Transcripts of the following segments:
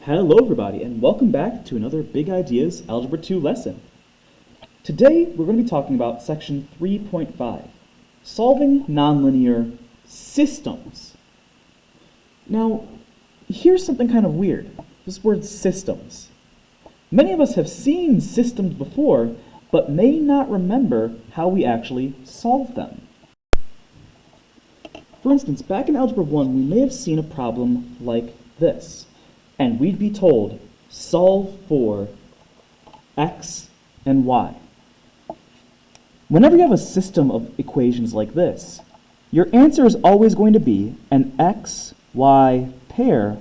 Hello everybody, and welcome back to another Big Ideas Algebra 2 lesson. Today we're going to be talking about section 3.5, solving nonlinear systems. Now, here's something kind of weird, this word systems. Many of us have seen systems before, but may not remember how we actually solve them. For instance, back in Algebra 1, we may have seen a problem like this. And we'd be told, solve for x and y. Whenever you have a system of equations like this, your answer is always going to be an x-y pair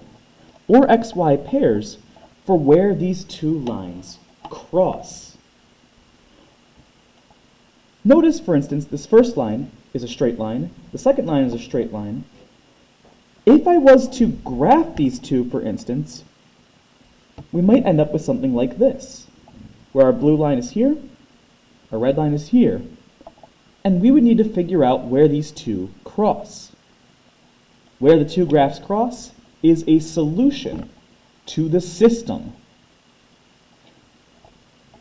or xy pairs for where these two lines cross. Notice, for instance, this first line is a straight line, the second line is a straight line. If I was to graph these two, for instance, we might end up with something like this, where our blue line is here, our red line is here, and we would need to figure out where these two cross. Where the two graphs cross is a solution to the system.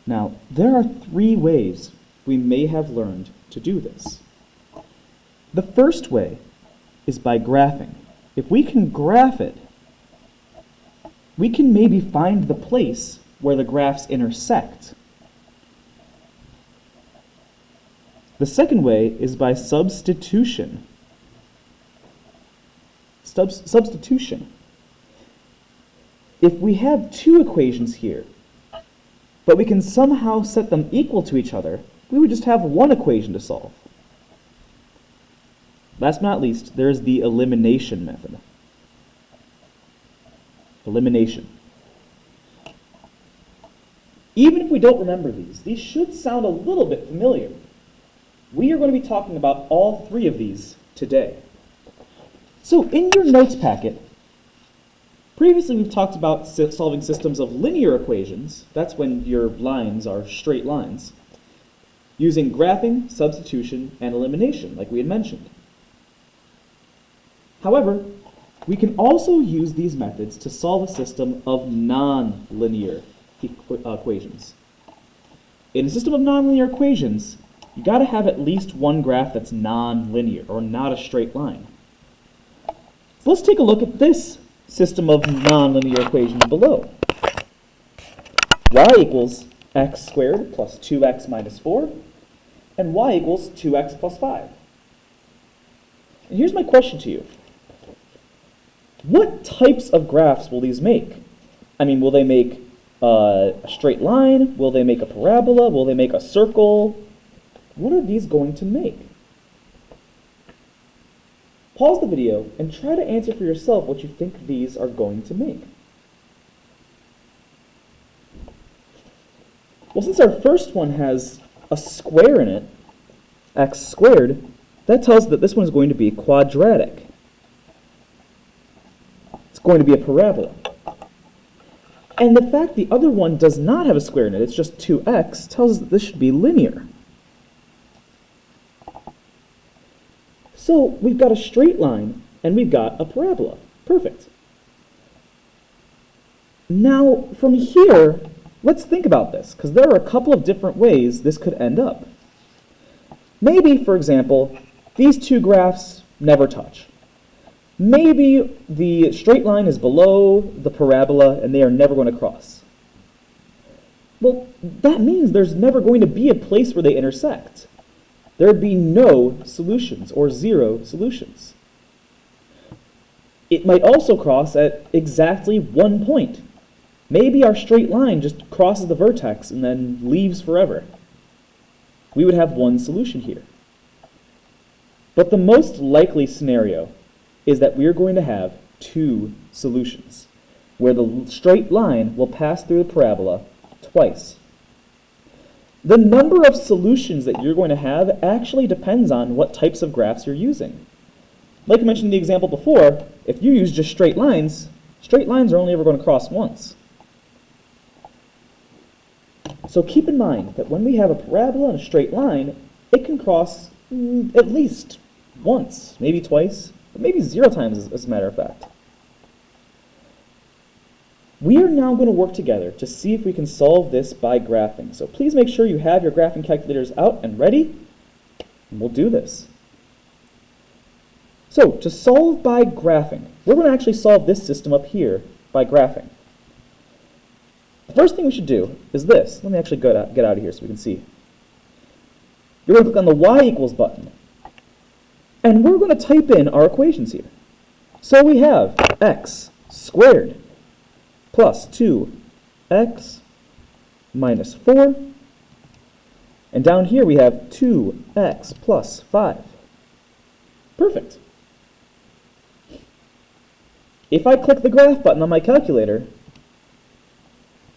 Now, there are three ways we may have learned to do this. The first way is by graphing. If we can graph it, we can maybe find the place where the graphs intersect. The second way is by substitution. Substitution. If we have two equations here, but we can somehow set them equal to each other, we would just have one equation to solve. Last but not least, there is the elimination method. Elimination. Even if we don't remember these should sound a little bit familiar. We are going to be talking about all three of these today. So in your notes packet, previously we've talked about solving systems of linear equations. That's when your lines are straight lines, using graphing, substitution, and elimination, like we had mentioned. However, we can also use these methods to solve a system of nonlinear equations. In a system of nonlinear equations, you got to have at least one graph that's nonlinear, or not a straight line. So let's take a look at this system of nonlinear equations below. Y equals x squared plus 2x minus 4, and y equals 2x plus 5. And here's my question to you. What types of graphs will these make? I mean, will they make a straight line? Will they make a parabola? Will they make a circle? What are these going to make? Pause the video and try to answer for yourself what you think these are going to make. Well, since our first one has a square in it, x squared, that tells us that this one is going to be quadratic. Going to be a parabola. And the fact the other one does not have a square in it, it's just 2x, tells us that this should be linear. So we've got a straight line and we've got a parabola. Perfect. Now from here, let's think about this, because there are a couple of different ways this could end up. Maybe, for example, these two graphs never touch. Maybe the straight line is below the parabola and they are never going to cross. Well, that means there's never going to be a place where they intersect. There would be no solutions or zero solutions. It might also cross at exactly one point. Maybe our straight line just crosses the vertex and then leaves forever. We would have one solution here. But the most likely scenario is that we're going to have two solutions, where the straight line will pass through the parabola twice. The number of solutions that you're going to have actually depends on what types of graphs you're using. Like I mentioned in the example before, if you use just straight lines are only ever going to cross once. So keep in mind that when we have a parabola and a straight line, it can cross at least once, maybe twice, but maybe 0 times as a matter of fact. We are now going to work together to see if we can solve this by graphing. So please make sure you have your graphing calculators out and ready, and we'll do this. So to solve by graphing, we're going to actually solve this system up here by graphing. The first thing we should do is this. Let me actually get out of here so we can see. You're going to click on the y equals button, and we're going to type in our equations here. So we have x squared plus 2x minus 4, and down here we have 2x plus 5. Perfect. If I click the graph button on my calculator,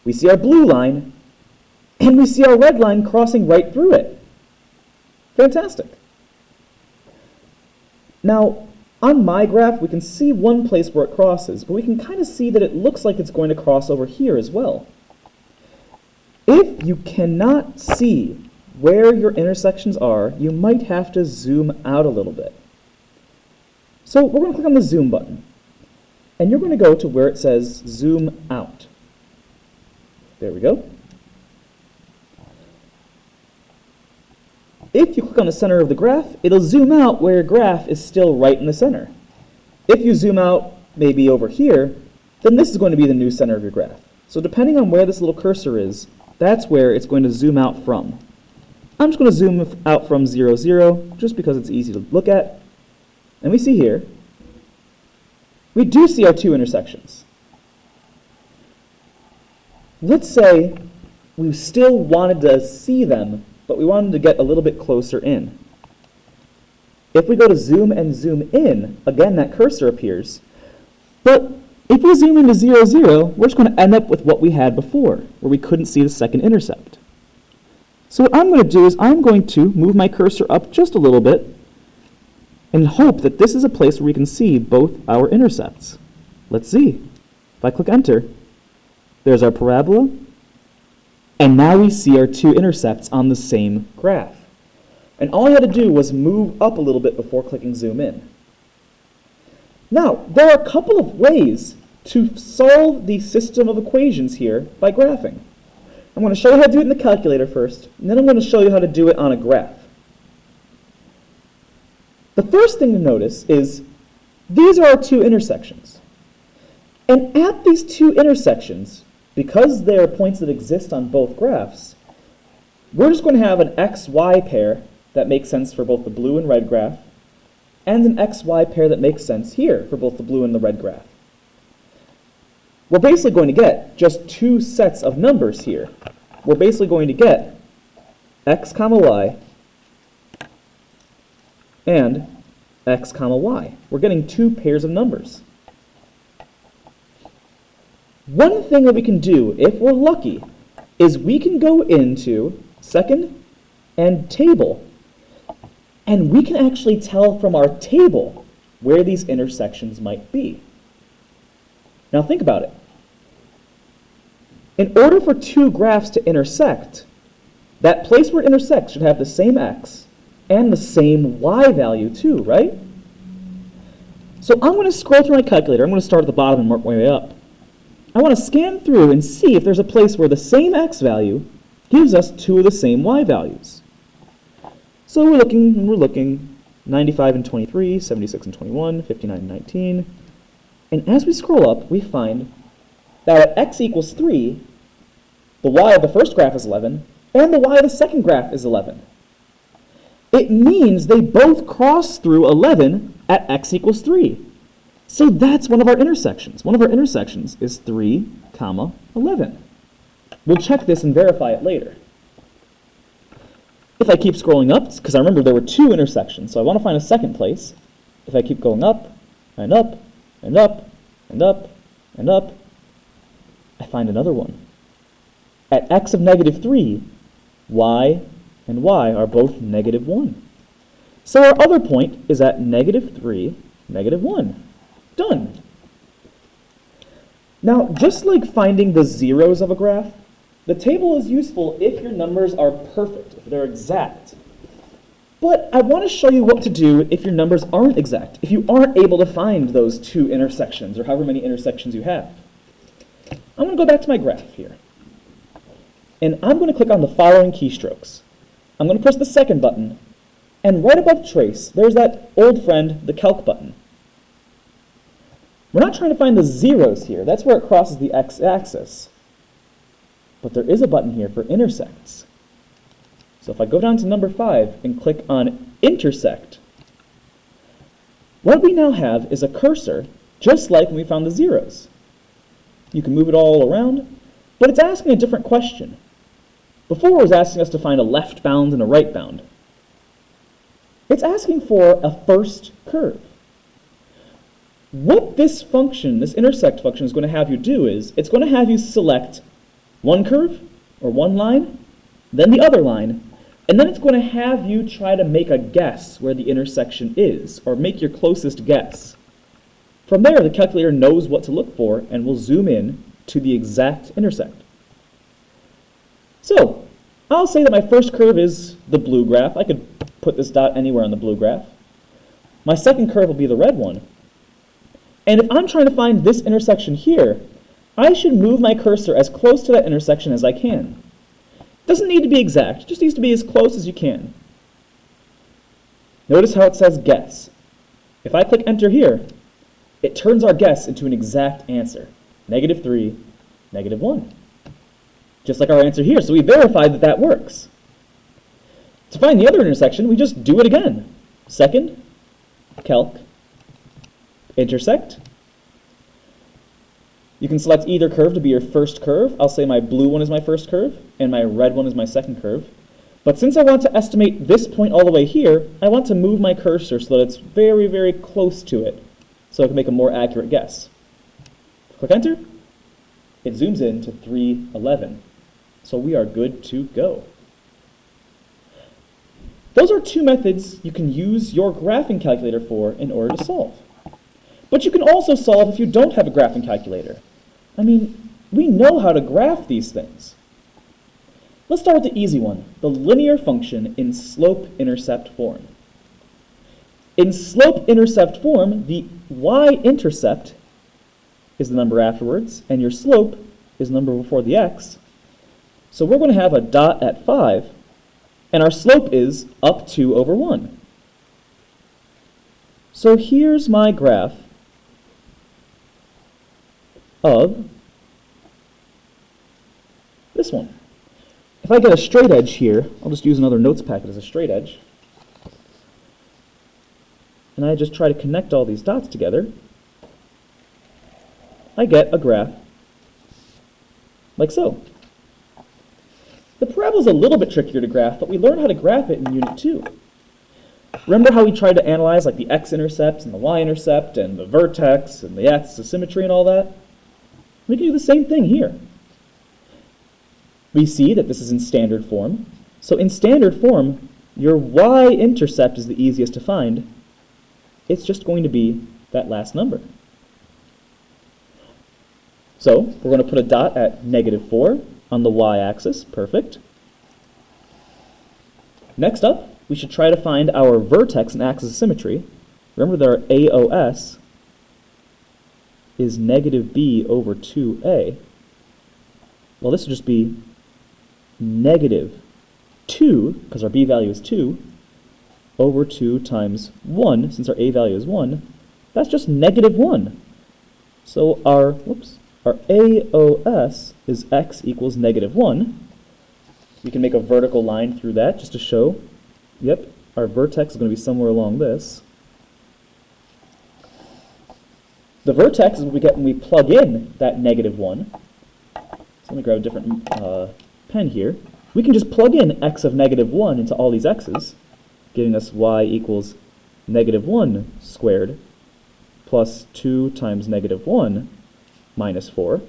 we see our blue line, and we see our red line crossing right through it. Fantastic. Now, on my graph, we can see one place where it crosses, but we can kind of see that it looks like it's going to cross over here as well. If you cannot see where your intersections are, you might have to zoom out a little bit. So we're going to click on the zoom button, and you're going to go to where it says zoom out. There we go. If you click on the center of the graph, it'll zoom out where your graph is still right in the center. If you zoom out maybe over here, then this is going to be the new center of your graph. So depending on where this little cursor is, that's where it's going to zoom out from. I'm just going to zoom out from 0, 0, just because it's easy to look at. And we see here, we do see our two intersections. Let's say we still wanted to see them, but we wanted to get a little bit closer in. If we go to zoom and zoom in, again that cursor appears. But if we zoom into 0, 0, we're just going to end up with what we had before, where we couldn't see the second intercept. So what I'm going to do is I'm going to move my cursor up just a little bit and hope that this is a place where we can see both our intercepts. Let's see. If I click enter, there's our parabola, and now we see our two intercepts on the same graph. And all I had to do was move up a little bit before clicking zoom in. Now, there are a couple of ways to solve the system of equations here by graphing. I'm going to show you how to do it in the calculator first, and then I'm going to show you how to do it on a graph. The first thing to notice is these are our two intersections. And at these two intersections, because they are points that exist on both graphs, we're just going to have an xy pair that makes sense for both the blue and red graph, and an xy pair that makes sense here for both the blue and the red graph. We're basically going to get just two sets of numbers here. We're basically going to get x comma y and x comma y. We're getting two pairs of numbers. One thing that we can do, if we're lucky, is we can go into second and table, and we can actually tell from our table where these intersections might be. Now think about it. In order for two graphs to intersect, that place where it intersects should have the same x and the same y value too, right? So I'm going to scroll through my calculator. I'm going to start at the bottom and work my way up. I want to scan through and see if there's a place where the same x value gives us two of the same y values. So we're looking, 95 and 23, 76 and 21, 59 and 19. And as we scroll up, we find that at x equals 3, the y of the first graph is 11, and the y of the second graph is 11. It means they both cross through 11 at x equals 3. So that's one of our intersections. One of our intersections is 3, 11. We'll check this and verify it later. If I keep scrolling up, because I remember there were two intersections, so I want to find a second place. If I keep going up, and up, and up, and up, and up, I find another one. At x of negative 3, y and y are both negative 1. So our other point is at negative 3, negative 1. Done. Now, just like finding the zeros of a graph, the table is useful if your numbers are perfect, if they're exact. But I want to show you what to do if your numbers aren't exact, if you aren't able to find those two intersections, or however many intersections you have. I'm going to go back to my graph here. And I'm going to click on the following keystrokes. I'm going to press the second button, and right above trace, there's that old friend, the calc button. We're not trying to find the zeros here. That's where it crosses the x-axis. But there is a button here for intersects. So if I go down to number 5 and click on intersect, what we now have is a cursor, just like when we found the zeros. You can move it all around, but it's asking a different question. Before it was asking us to find a left bound and a right bound. It's asking for a first curve. What this function, this intersect function, is going to have you do is, it's going to have you select one curve, or one line, then the other line, and then it's going to have you try to make a guess where the intersection is, or make your closest guess. From there, the calculator knows what to look for and will zoom in to the exact intersect. So, I'll say that my first curve is the blue graph. I could put this dot anywhere on the blue graph. My second curve will be the red one. And if I'm trying to find this intersection here, I should move my cursor as close to that intersection as I can. It doesn't need to be exact, it just needs to be as close as you can. Notice how it says guess. If I click enter here, it turns our guess into an exact answer. -3, -1. Just like our answer here, so we verified that that works. To find the other intersection, we just do it again. Second, calc, intersect. You can select either curve to be your first curve. I'll say my blue one is my first curve, and my red one is my second curve. But since I want to estimate this point all the way here, I want to move my cursor so that it's very, very close to it, so I can make a more accurate guess. Click enter. It zooms in to 311. So we are good to go. Those are two methods you can use your graphing calculator for in order to solve. But you can also solve if you don't have a graphing calculator. I mean, we know how to graph these things. Let's start with the easy one, the linear function in slope-intercept form. In slope-intercept form, the y-intercept is the number afterwards, and your slope is the number before the x. So we're going to have a dot at 5, and our slope is up 2 over 1. So here's my graph of this one. If I get a straight edge here, I'll just use another notes packet as a straight edge, and I just try to connect all these dots together, I get a graph like so. The parabola is a little bit trickier to graph, but we learned how to graph it in Unit 2. Remember how we tried to analyze like the x-intercept and the y-intercept and the vertex and the axis of symmetry and all that? We can do the same thing here. We see that this is in standard form. So in standard form, your y-intercept is the easiest to find. It's just going to be that last number. So we're going to put a dot at -4 on the y-axis. Perfect. Next up, we should try to find our vertex and axis of symmetry. Remember that our AOS is -b over 2a. Well, this would just be -2, because our b value is 2, over 2 times 1, since our a value is 1. That's just -1. So our AOS is x equals -1. We can make a vertical line through that just to show, yep, our vertex is going to be somewhere along this. The vertex is what we get when we plug in that -1. So let me grab a different pen here. We can just plug in x of -1 into all these x's, giving us y equals -1 squared plus 2 times -1 minus 4.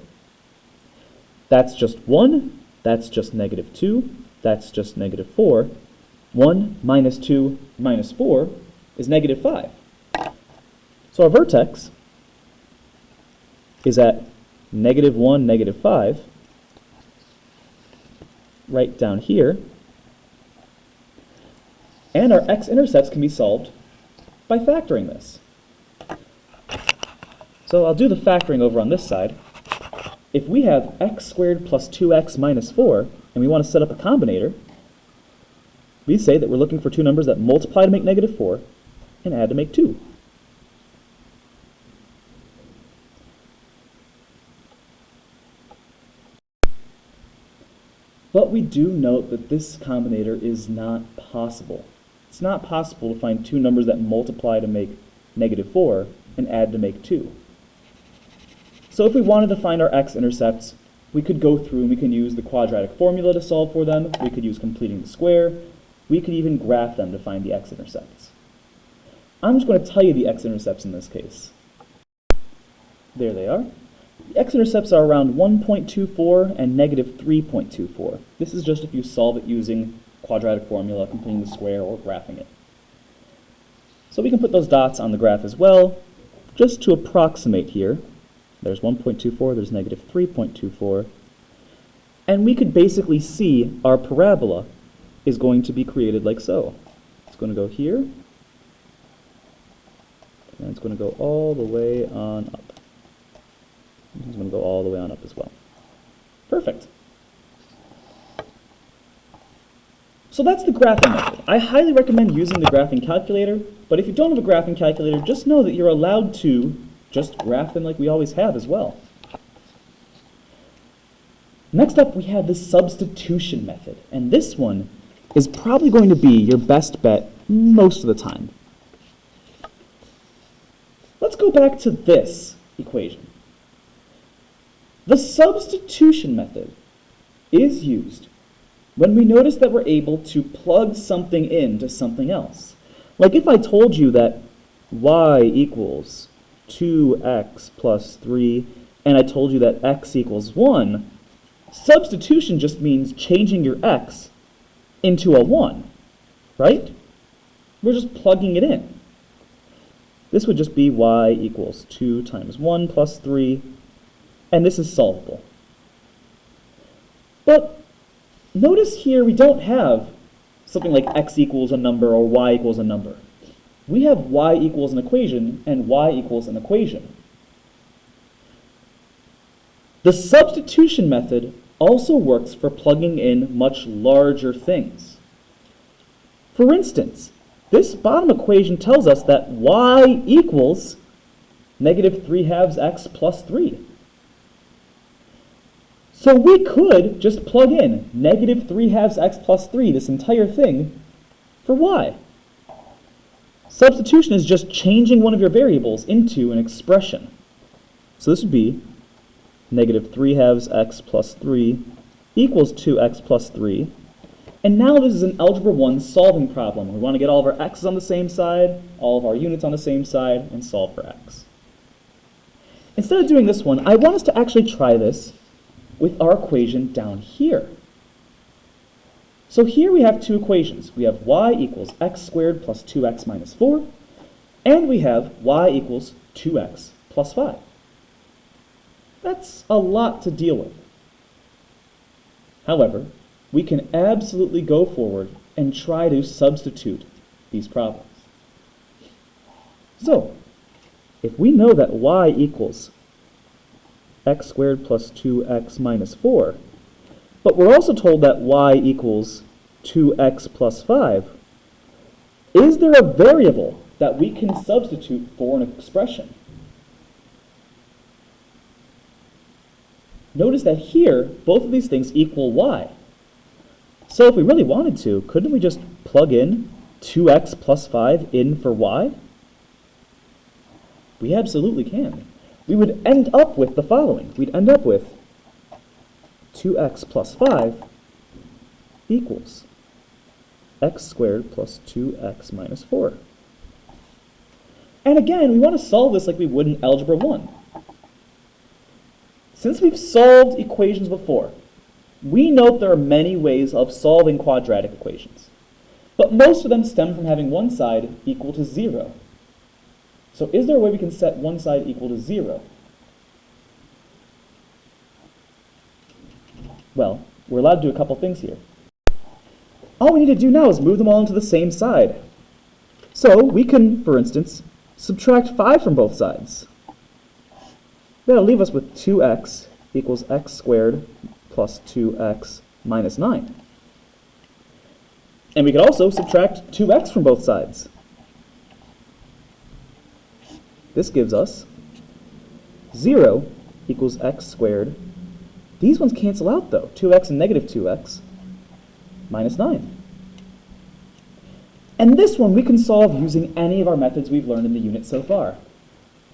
That's just 1. That's just -2. That's just -4. 1 minus 2 minus 4 is -5. So our vertex is at -1, -5, right down here. And our x-intercepts can be solved by factoring this. So I'll do the factoring over on this side. if we have x squared plus 2x minus 4, and we want to set up a combinator, we say that we're looking for two numbers that multiply to make negative 4 and add to make 2. But we do note that this combinator is not possible. It's not possible to find two numbers that multiply to make negative 4 and add to make 2. So if we wanted to find our x-intercepts, we could go through and we can use the quadratic formula to solve for them. We could use completing the square. We could even graph them to find the x-intercepts. I'm just going to tell you the x-intercepts in this case. There they are. The x-intercepts are around 1.24 and negative 3.24. This is just if you solve it using quadratic formula, completing the square, or graphing it. So we can put those dots on the graph as well, just to approximate here. There's 1.24, there's negative 3.24. And we could basically see our parabola is going to be created like so. It's going to go here, and it's going to go all the way on up. It's going to go all the way on up as well. Perfect. So that's the graphing method. I highly recommend using the graphing calculator, but if you don't have a graphing calculator, just know that you're allowed to just graph them like we always have as well. Next up, we have the substitution method, and this one is probably going to be your best bet most of the time. Let's go back to this equation. The substitution method is used when we notice that we're able to plug something into something else. Like if I told you that y equals 2x plus 3, and I told you that x equals 1, substitution just means changing your x into a 1, right? We're just plugging it in. This would just be y equals 2 times 1 plus 3, and this is solvable. But notice here we don't have something like x equals a number or y equals a number. We have y equals an equation and y equals an equation. The substitution method also works for plugging in much larger things. For instance, this bottom equation tells us that y equals negative 3/2 x plus 3. So we could just plug in negative 3/2 x plus 3, this entire thing, for y. Substitution is just changing one of your variables into an expression. So this would be negative 3/2 x plus 3 equals 2x plus 3. And now this is an Algebra 1 solving problem. We want to get all of our x's on the same side, all of our units on the same side, and solve for x. Instead of doing this one, I want us to actually try this with our equation down here. So here we have two equations. We have y equals x squared plus 2x minus 4, and we have y equals 2x plus 5. That's a lot to deal with. However, we can absolutely go forward and try to substitute these problems. So, if we know that y equals x squared plus 2x minus 4, but we're also told that y equals 2x plus 5, is there a variable that we can substitute for an expression? Notice that here, both of these things equal y. So if we really wanted to, couldn't we just plug in 2x plus 5 in for y? We absolutely can. We would end up with the following. We'd end up with 2x plus 5 equals x squared plus 2x minus 4. And again, we want to solve this like we would in Algebra 1. Since we've solved equations before, we note there are many ways of solving quadratic equations. But most of them stem from having one side equal to 0. So is there a way we can set one side equal to 0? Well, we're allowed to do a couple things here. All we need to do now is move them all into the same side. So we can, for instance, subtract 5 from both sides. That'll leave us with 2x equals x squared plus 2x minus 9. And we could also subtract 2x from both sides. This gives us 0 equals x squared. These ones cancel out, though. 2x and negative 2x minus 9. And this one we can solve using any of our methods we've learned in the unit so far.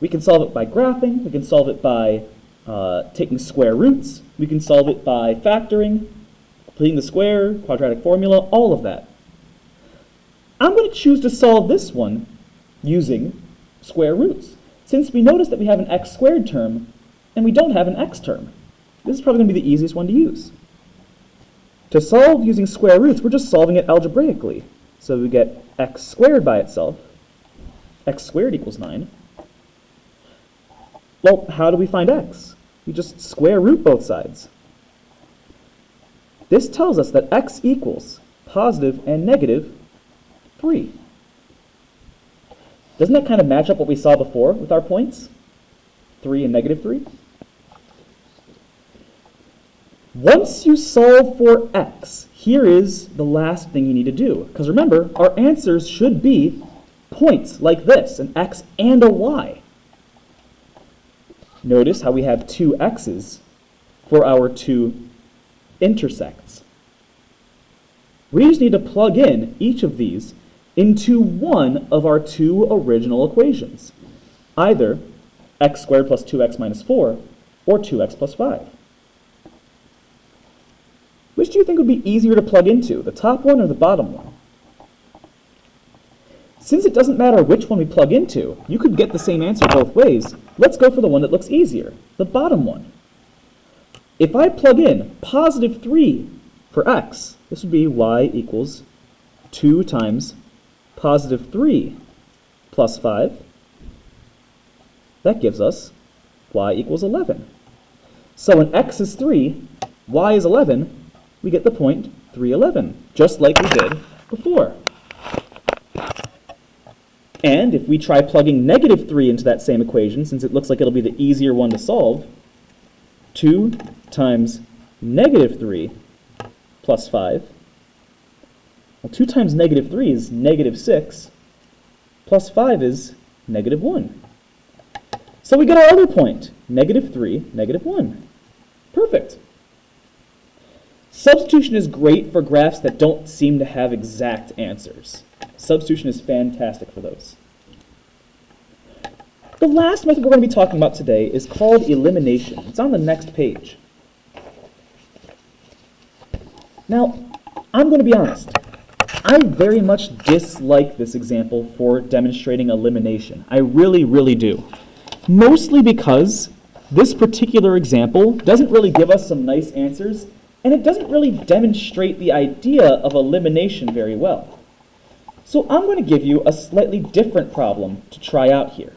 We can solve it by graphing. We can solve it by taking square roots. We can solve it by factoring, completing the square, quadratic formula, all of that. I'm going to choose to solve this one using square roots, since we notice that we have an x squared term and we don't have an x term. This is probably going to be the easiest one to use. To solve using square roots, we're just solving it algebraically. So we get x squared by itself. X squared equals 9. Well, how do we find x? We just square root both sides. This tells us that x equals positive and negative 3. Doesn't that kind of match up what we saw before with our points? 3 and negative 3? Once you solve for x, here is the last thing you need to do. Because remember, our answers should be points like this, an x and a y. Notice how we have two x's for our two intersects. We just need to plug in each of these into one of our two original equations, either x squared plus 2x minus 4 or 2x plus 5. Which do you think would be easier to plug into, the top one or the bottom one? Since it doesn't matter which one we plug into, you could get the same answer both ways. Let's go for the one that looks easier, the bottom one. If I plug in positive 3 for x, this would be y equals 2 times positive 3 plus 5. That gives us y equals 11. So when x is 3, y is 11, we get the point 311, just like we did before. And if we try plugging negative 3 into that same equation, since it looks like it'll be the easier one to solve, 2 times negative 3 plus 5. Well, 2 times negative 3 is negative 6, plus 5 is negative 1. So we get our other point, negative 3, negative 1. Perfect. Substitution is great for graphs that don't seem to have exact answers. Substitution is fantastic for those. The last method we're going to be talking about today is called elimination. It's on the next page. Now, I'm going to be honest. I very much dislike this example for demonstrating elimination. I really, really do. Mostly because this particular example doesn't really give us some nice answers, and it doesn't really demonstrate the idea of elimination very well. So I'm going to give you a slightly different problem to try out here.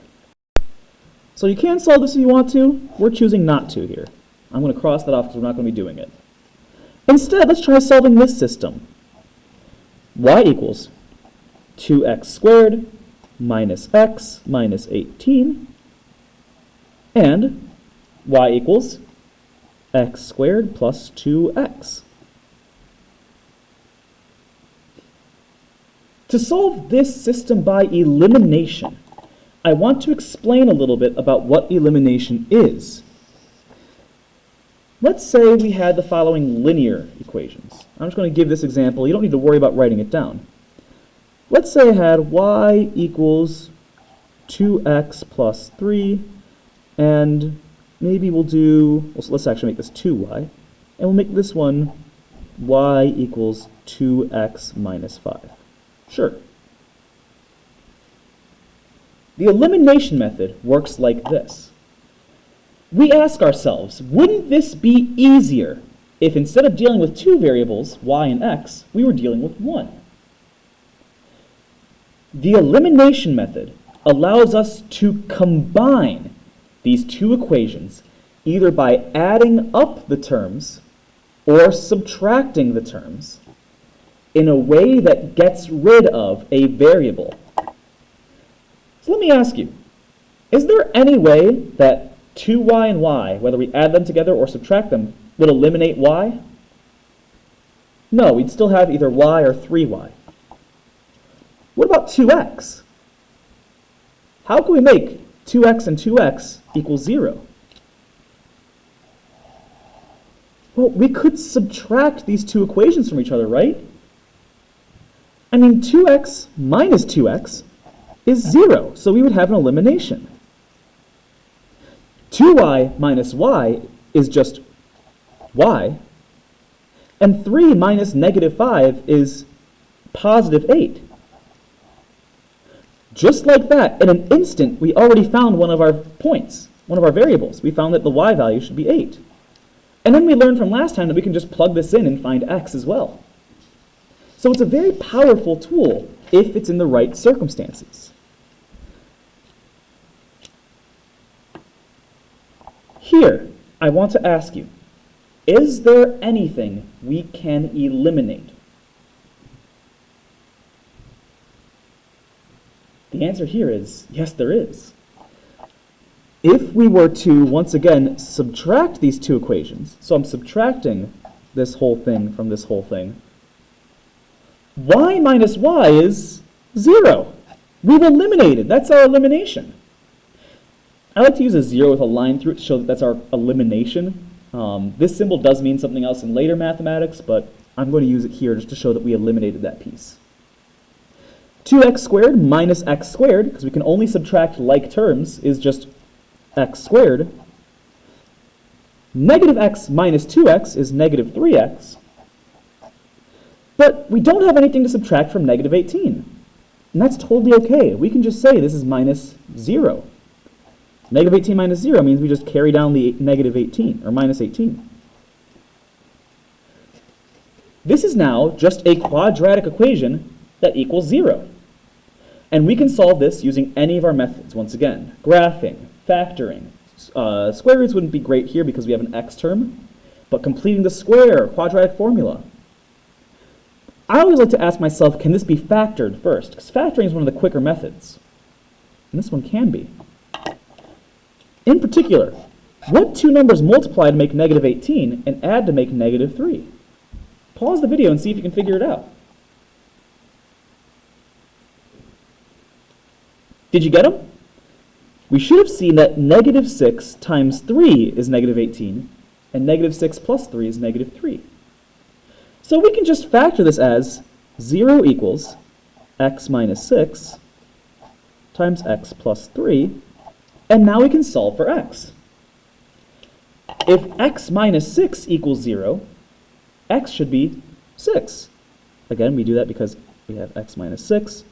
So you can solve this if you want to. We're choosing not to here. I'm going to cross that off because we're not going to be doing it. Instead, let's try solving this system. Y equals 2x squared minus x minus 18, and y equals x squared plus 2x. To solve this system by elimination, I want to explain a little bit about what elimination is. Let's say we had the following linear equations. I'm just going to give this example. You don't need to worry about writing it down. Let's say I had y equals 2x plus 3, and maybe we'll do, well, so let's actually make this 2y, and we'll make this one y equals 2x minus 5. Sure. The elimination method works like this. We ask ourselves, wouldn't this be easier if instead of dealing with two variables, y and x, we were dealing with one? The elimination method allows us to combine these two equations either by adding up the terms or subtracting the terms in a way that gets rid of a variable. So let me ask you, is there any way that 2y and y, whether we add them together or subtract them, would eliminate y? No, we'd still have either y or 3y. What about 2x? How can we make 2x and 2x equal 0? Well, we could subtract these two equations from each other, right? I mean, 2x minus 2x is 0, so we would have an elimination. 2y minus y is just y, and 3 minus negative 5 is positive 8. Just like that, in an instant, we already found one of our points, one of our variables. We found that the y value should be 8. And then we learned from last time that we can just plug this in and find x as well. So it's a very powerful tool if it's in the right circumstances. Here, I want to ask you, is there anything we can eliminate? The answer here is, yes, there is. If we were to, once again, subtract these two equations, so I'm subtracting this whole thing from this whole thing, y minus y is 0. We've eliminated. That's our elimination. I like to use a 0 with a line through it to show that that's our elimination. This symbol does mean something else in later mathematics, but I'm going to use it here just to show that we eliminated that piece. 2x squared minus x squared, because we can only subtract like terms, is just x squared. Negative x minus 2x is negative 3x. But we don't have anything to subtract from negative 18. And that's totally okay. We can just say this is minus 0. Negative 18 minus 0 means we just carry down the negative 18, or minus 18. This is now just a quadratic equation that equals 0. And we can solve this using any of our methods, once again. Graphing, factoring. Square roots wouldn't be great here because we have an x term, but completing the square, quadratic formula. I always like to ask myself, can this be factored first? Because factoring is one of the quicker methods. And this one can be. In particular, what two numbers multiply to make negative 18 and add to make negative 3? Pause the video and see if you can figure it out. Did you get them? We should have seen that negative 6 times 3 is negative 18, and negative 6 plus 3 is negative 3. So we can just factor this as 0 equals x minus 6 times x plus 3, and now we can solve for x. If x minus 6 equals 0, x should be 6. Again, we do that because we have x minus 6.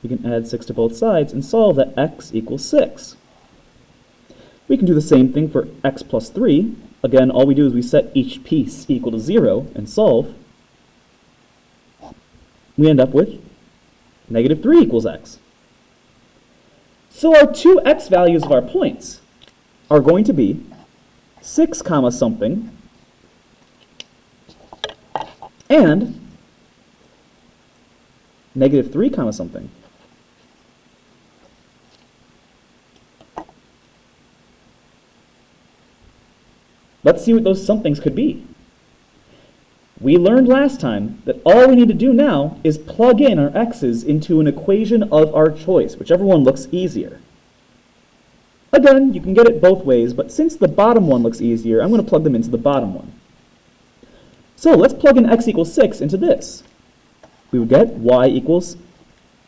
We can add 6 to both sides and solve that x equals 6. We can do the same thing for x plus 3. Again, all we do is we set each piece equal to 0 and solve. We end up with negative 3 equals x. So our two x values of our points are going to be 6 comma something and negative 3 comma something. Let's see what those somethings could be. We learned last time that all we need to do now is plug in our x's into an equation of our choice, whichever one looks easier. Again, you can get it both ways, but since the bottom one looks easier, I'm going to plug them into the bottom one. So let's plug in x equals 6 into this. We would get y equals,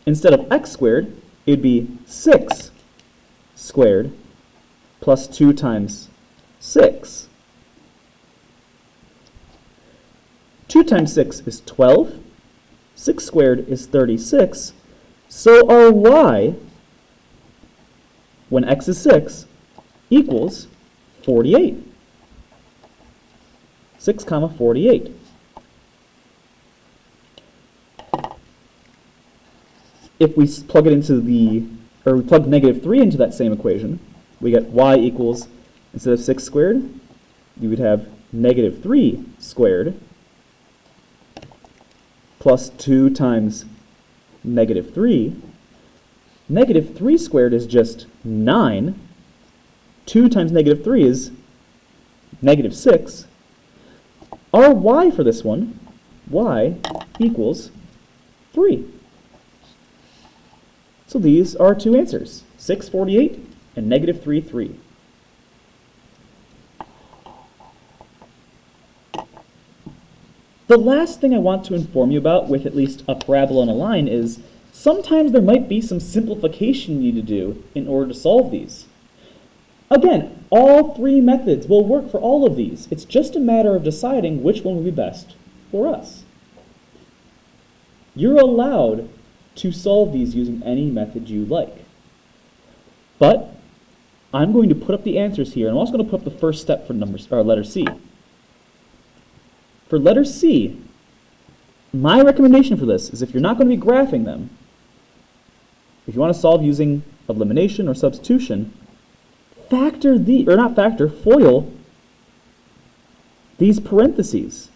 instead of x squared, it would be 6 squared plus 2 times 6. 2 times 6 is 12. 6 squared is 36. So our y, when x is 6, equals 48. 6 comma 48. If we plug it into we plug negative 3 into that same equation, we get y equals, instead of 6 squared, you would have negative 3 squared plus 2 times negative 3. Negative 3 squared is just 9. 2 times negative 3 is negative 6. Our y for this one, y equals 3. So these are our two answers, 648 and negative 3, 3. The last thing I want to inform you about with at least a parabola and a line is sometimes there might be some simplification you need to do in order to solve these. Again, all three methods will work for all of these. It's just a matter of deciding which one will be best for us. You're allowed to solve these using any method you like. But I'm going to put up the answers here, and I'm also going to put up the first step for letter C. For letter C, my recommendation for this is if you're not going to be graphing them, if you want to solve using elimination or substitution, foil these parentheses.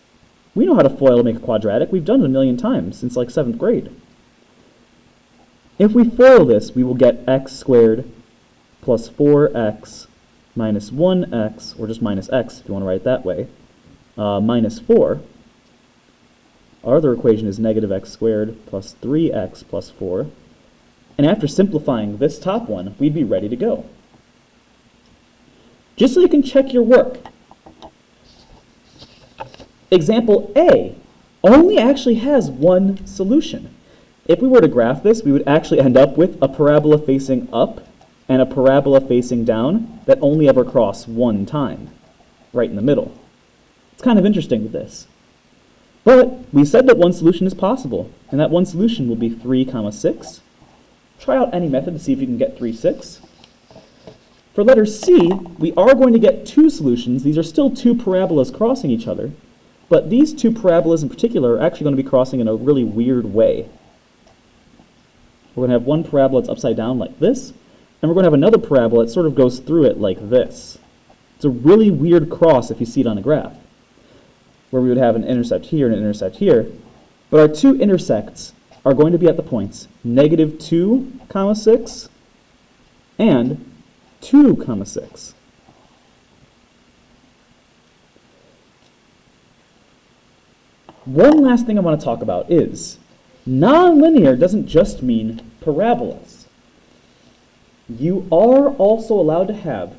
We know how to FOIL to make a quadratic. We've done it a million times since like 7th grade. If we FOIL this, we will get x squared plus 4x minus 1x, or just minus x if you want to write it that way, minus 4. Our other equation is negative x squared plus 3x plus 4. And after simplifying this top one, we'd be ready to go. Just so you can check your work, example A only actually has one solution. If we were to graph this, we would actually end up with a parabola facing up and a parabola facing down that only ever cross one time, right in the middle. It's kind of interesting with this. But we said that one solution is possible, and that one solution will be 3, 6. Try out any method to see if you can get 3, 6. For letter C, we are going to get two solutions. These are still two parabolas crossing each other, but these two parabolas in particular are actually going to be crossing in a really weird way. We're going to have one parabola that's upside down like this, and we're going to have another parabola that sort of goes through it like this. It's a really weird cross if you see it on a graph, where we would have an intercept here and an intercept here, but our two intersects are going to be at the points negative 2, 6 and 2, 6. One last thing I want to talk about is nonlinear doesn't just mean parabolas. You are also allowed to have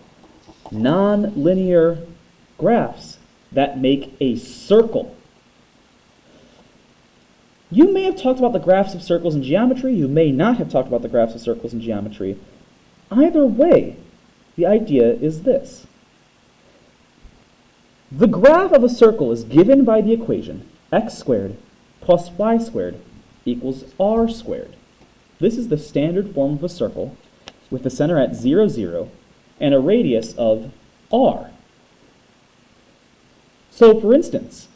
nonlinear graphs that make a circle. You may have talked about the graphs of circles in geometry. You may not have talked about the graphs of circles in geometry. Either way, the idea is this. The graph of a circle is given by the equation x squared plus y squared equals r squared. This is the standard form of a circle with the center at 0, 0 and a radius of r. So, for instance,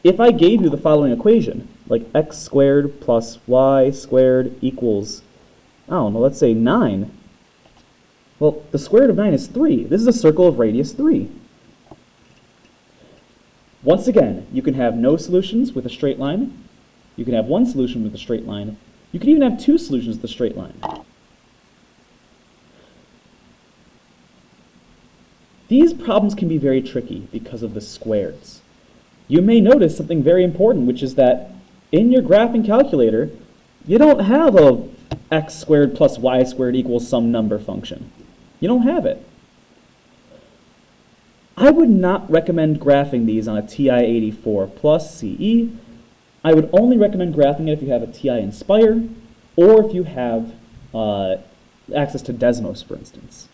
if I gave you the following equation, like x squared plus y squared equals, I don't know, let's say 9. Well, the square root of 9 is 3. This is a circle of radius 3. Once again, you can have no solutions with a straight line. You can have one solution with a straight line. You can even have two solutions with a straight line. These problems can be very tricky because of the squares. You may notice something very important, which is that in your graphing calculator, you don't have a x squared plus y squared equals some number function. You don't have it. I would not recommend graphing these on a TI-84 plus CE. I would only recommend graphing it if you have a TI Inspire or if you have access to Desmos, for instance.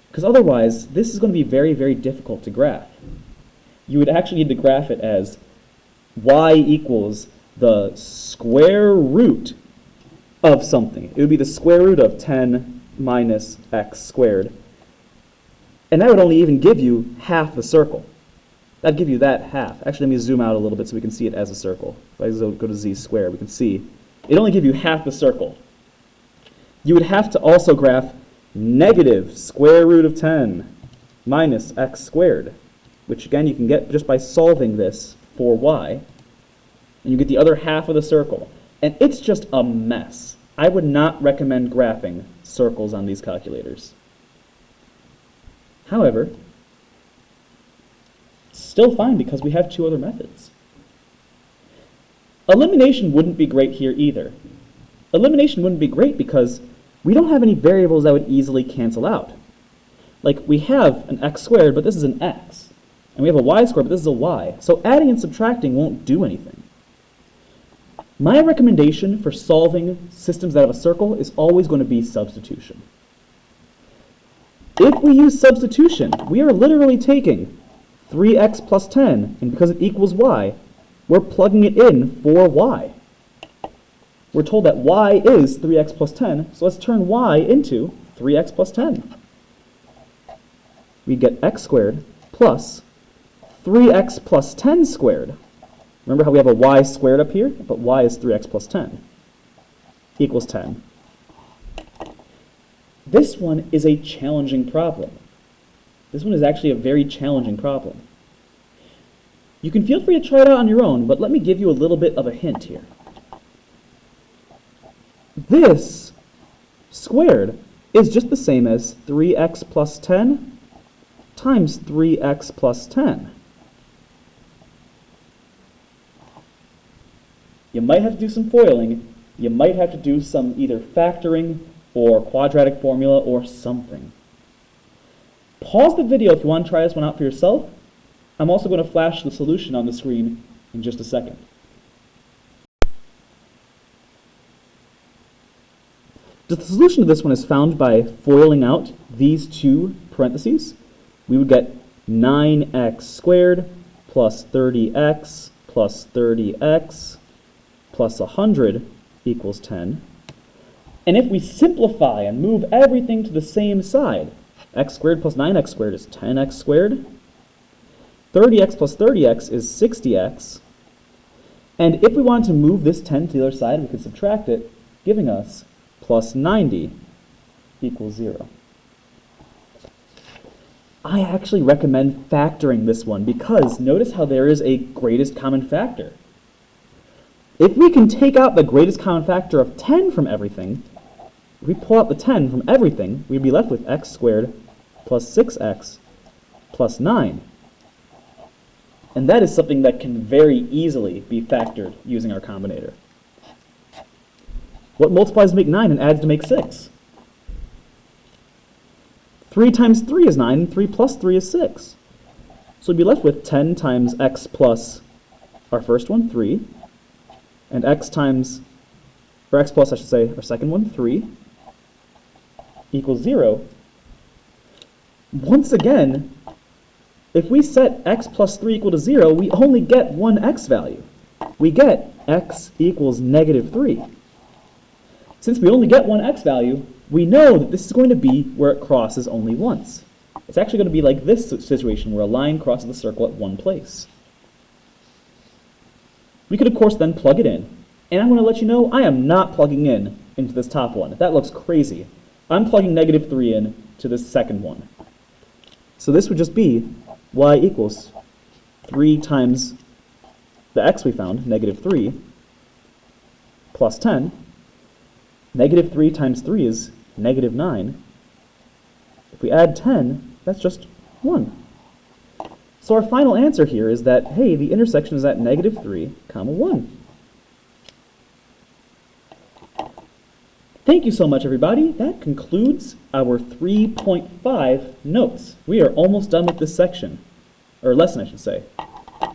Because otherwise, this is going to be very, very difficult to graph. You would actually need to graph it as y equals the square root of something. It would be the square root of 10 minus x squared. And that would only even give you half the circle. That'd give you that half. Actually, let me zoom out a little bit so we can see it as a circle. If I go to z squared, we can see it only give you half the circle. You would have to also graph negative square root of 10 minus x squared, which again you can get just by solving this for y. And you get the other half of the circle. And it's just a mess. I would not recommend graphing circles on these calculators. However, still fine because we have two other methods. Elimination wouldn't be great here either. Elimination wouldn't be great because we don't have any variables that would easily cancel out. Like, we have an x squared, but this is an x. And we have a y squared, but this is a y. So adding and subtracting won't do anything. My recommendation for solving systems that have a circle is always going to be substitution. If we use substitution, we are literally taking 3x plus 10, and because it equals y, we're plugging it in for y. We're told that y is 3x plus 10, so let's turn y into 3x plus 10. We get x squared plus 3x plus 10 squared. Remember how we have a y squared up here? But y is 3x plus 10 equals 10. This one is a challenging problem. This one is actually a very challenging problem. You can feel free to try it out on your own, but let me give you a little bit of a hint here. This squared is just the same as 3x plus 10 times 3x plus 10. You might have to do some FOILing. You might have to do some either factoring or quadratic formula or something. Pause the video if you want to try this one out for yourself. I'm also going to flash the solution on the screen in just a second. The solution to this one is found by FOILing out these two parentheses. We would get 9x squared plus 30x plus 30x plus 100 equals 10. And if we simplify and move everything to the same side, x squared plus 9x squared is 10x squared. 30x plus 30x is 60x. And if we wanted to move this 10 to the other side, we could subtract it, giving us plus 90 equals 0. I actually recommend factoring this one because notice how there is a greatest common factor. If we can take out the greatest common factor of 10 from everything, if we pull out the 10 from everything, we'd be left with x squared plus 6x plus 9. And that is something that can very easily be factored using our combinator. What multiplies to make 9 and adds to make 6? 3 times 3 is 9, and 3 plus 3 is 6. So we'd be left with 10 times x plus our first one, 3, and x times, or x plus, I should say, our second one, 3, equals 0. Once again, if we set x plus 3 equal to 0, we only get one x value. We get x equals negative 3. Since we only get one x value, we know that this is going to be where it crosses only once. It's actually going to be like this situation where a line crosses the circle at one place. We could, of course, then plug it in. And I'm going to let you know I am not plugging in into this top one. That looks crazy. I'm plugging negative 3 in to this second one. So this would just be y equals 3 times the x we found, negative 3, plus 10. Negative 3 times 3 is negative 9. If we add 10, that's just 1. So our final answer here is that, hey, the intersection is at negative 3, comma 1. Thank you so much, everybody. That concludes our 3.5 notes. We are almost done with this section, or lesson, I should say.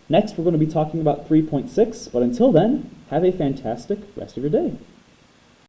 Next, we're going to be talking about 3.6, but until then, have a fantastic rest of your day.